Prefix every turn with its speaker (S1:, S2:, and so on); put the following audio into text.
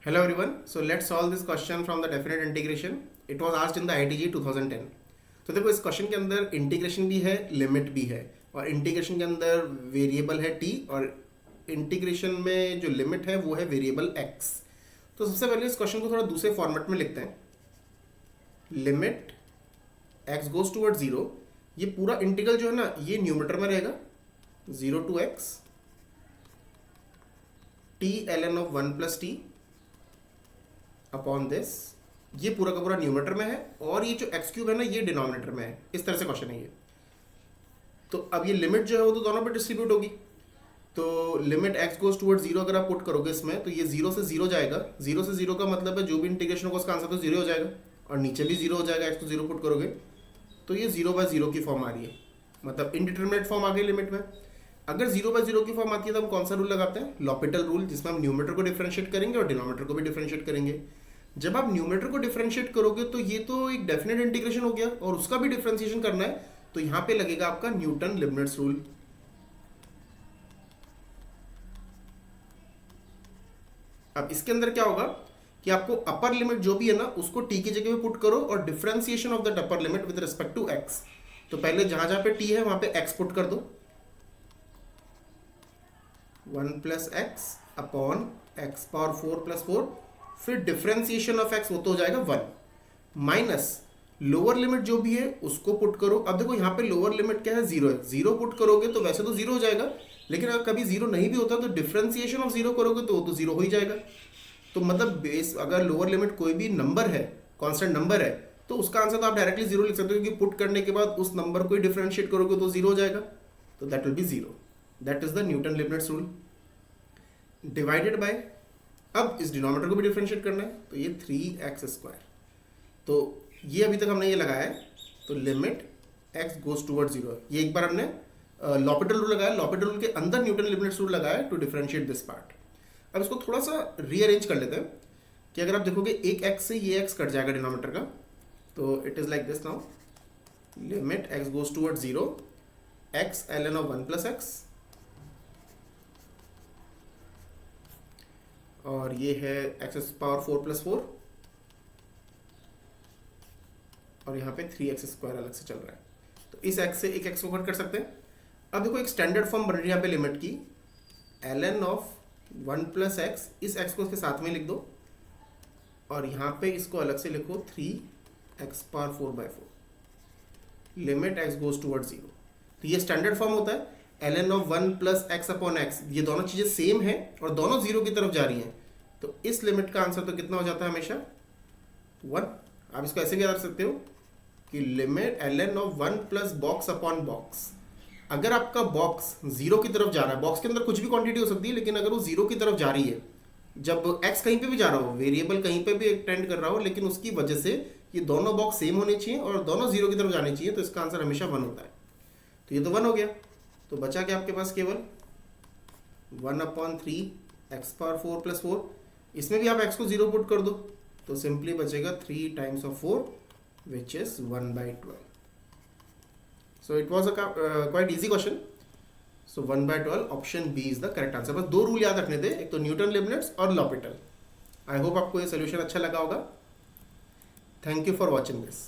S1: Hello everyone. So let's solve this question from the definite integration. It was asked in the ITG 2010. तो देखो इस question के अंदर integration भी है, लिमिट भी है, और इंटीग्रेशन के अंदर वेरिएबल है t और इंटीग्रेशन में जो लिमिट है वो है वेरिएबल x. तो सबसे पहले इस क्वेश्चन को थोड़ा दूसरे फॉर्मेट में लिखते हैं. Limit x goes toward 0. ये पूरा इंटीग्रल जो है ना ये न्यूमरेटर में रहेगा 0 to x t ln of 1 plus t upon this. ये पूरा का पूरा न्यूमरेटर में है और ये जो एक्स क्यूब है ना ये डिनोमिनेटर में है. इस तरह से क्वेश्चन है ये. तो अब ये लिमिट जो है वो तो दोनों पे डिस्ट्रीब्यूट होगी. तो लिमिट एक्स गोज टूवर्ड 0 अगर आप पुट करोगे इसमें तो ये 0 से 0 जाएगा. 0 से 0 का मतलब है जो भी इंटीग्रेशन होगा उसका आंसर तो 0 हो जाएगा और नीचे भी 0 हो जाएगा. एक्स को 0 पुट करोगे तो ये 0/0 की फॉर्म आ रही है, मतलब इनडिटरमिनेट फॉर्म आ गई लिमिट में. अगर 0/0 की फॉर्म आती है तो हम कौन सा रूल लगाते हैं? लॉपिटल रूल, जिसमें हम न्यूमरेटर को डिफरेंशिएट करेंगे और डिनोमिनेटर को भी डिफरेंशिएट करेंगे. जब आप न्यूमरेटर को डिफरेंशिएट करोगे तो ये तो एक डेफिनेट इंटीग्रेशन हो गया और उसका भी डिफरेंशिएशन करना है, तो यहां पे लगेगा आपका न्यूटन लिबनिट्ज रूल. अब इसके अंदर क्या होगा कि आपको अपर लिमिट जो भी है ना उसको टी की जगह पे पुट करो और differentiation of that upper limit with respect to X. तो पहले जहां जहां पे टी है वहां पे एक्स पुट कर दो. 1 + x अपॉन x पावर 4 + 4. फिर डिफरेंशिएशन ऑफ x वो तो हो जाएगा 1 माइनस लोअर लिमिट जो भी है उसको पुट करो. अब देखो यहाँ पे लोअर लिमिट क्या है? 0 है. 0 पुट करोगे तो वैसे तो 0 हो जाएगा, लेकिन अगर कभी 0 नहीं भी होता तो डिफरेंशिएशन ऑफ 0 करोगे तो वो तो 0 हो ही जाएगा. तो मतलब बेस अगर लोअर लिमिट कोई भी नंबर है, कांस्टेंट नंबर है, तो उसका आंसर तो आप डायरेक्टली 0 लिख सकते हो, क्योंकि पुट करने के बाद उस नंबर को ही डिफरेंशिएट करोगे तो 0 हो जाएगा. तो that will be 0. That is the Newton Leibniz rule. Divided by, अब इस डिनोमिनेटर को भी डिफरेंशिएट करना है तो ये 3x². तो ये अभी तक हमने ये लगाया है. तो लिमिट x गोज टूवर्ड 0, ये एक बार हमने लॉपिटल रूल लगाया. लॉपिटल रूल के अंदर न्यूटन लिबनिट्ज रूल लगाया टू डिफरेंशिएट दिस पार्ट. अब इसको थोड़ा सा रीअरेंज कर लेते हैं कि अगर आप देखोगे एक x से ये x कट जाएगा डिनोमिनेटर का, तो it is like this now. Limit x goes toward 0 x ln of 1 + x, और ये है x पावर 4 + 4 और यहाँ पे 3x² अलग से चल रहा है. तो इस x से एक x को कट कर सकते हैं. अब देखो एक स्टैंडर्ड फॉर्म बन रही है यहाँ पे लिमिट की, ln of 1 + x. इस x को इसके साथ में लिख दो और यहाँ पे इसको अलग से लिखो 3x power 4/4. Limit x goes toward 0. तो ये स्टैंडर्ड फॉर्म होता है. ln of 1 + x upon x, ये दोनों चीजें सेम है और दोनों 0 की तरफ जा रही हैं. तो इस लिमिट का आंसर तो कितना हो जाता है? हमेशा 1. आप इसको ऐसे भी याद रख सकते हो कि limit ln of 1 + box upon box. अगर आपका बॉक्स 0 की तरफ जा रहा है, बॉक्स के अंदर कुछ भी क्वांटिटी हो सकती है, लेकिन अगर वो 0 की तरफ जा रही है, जब x कहीं पे भी जा रहा हो, वेरिएबल कहीं पे भी टेंड कर रहा हो, लेकिन उसकी वजह से ये दोनों बॉक्स सेम होने चाहिए और दोनों 0 की तरफ जाने चाहिए, तो इसका आंसर हमेशा 1 होता है. तो ये तो 1 हो गया. तो बचा क्या आपके पास? केवल 1/3 x पावर 4 + 4. इसमें भी आप x को 0 पुट कर दो तो सिंपली बचेगा 3 times of 4 which is 1/12. So it was a quite easy question. So 1/12 option B is the correct answer. बस 2 रूल याद रखने थे, एक तो न्यूटन लिबनिट्ज और लॉपिटल. आई होप आपको ये सोल्यूशन अच्छा लगा होगा. Thank you for watching this.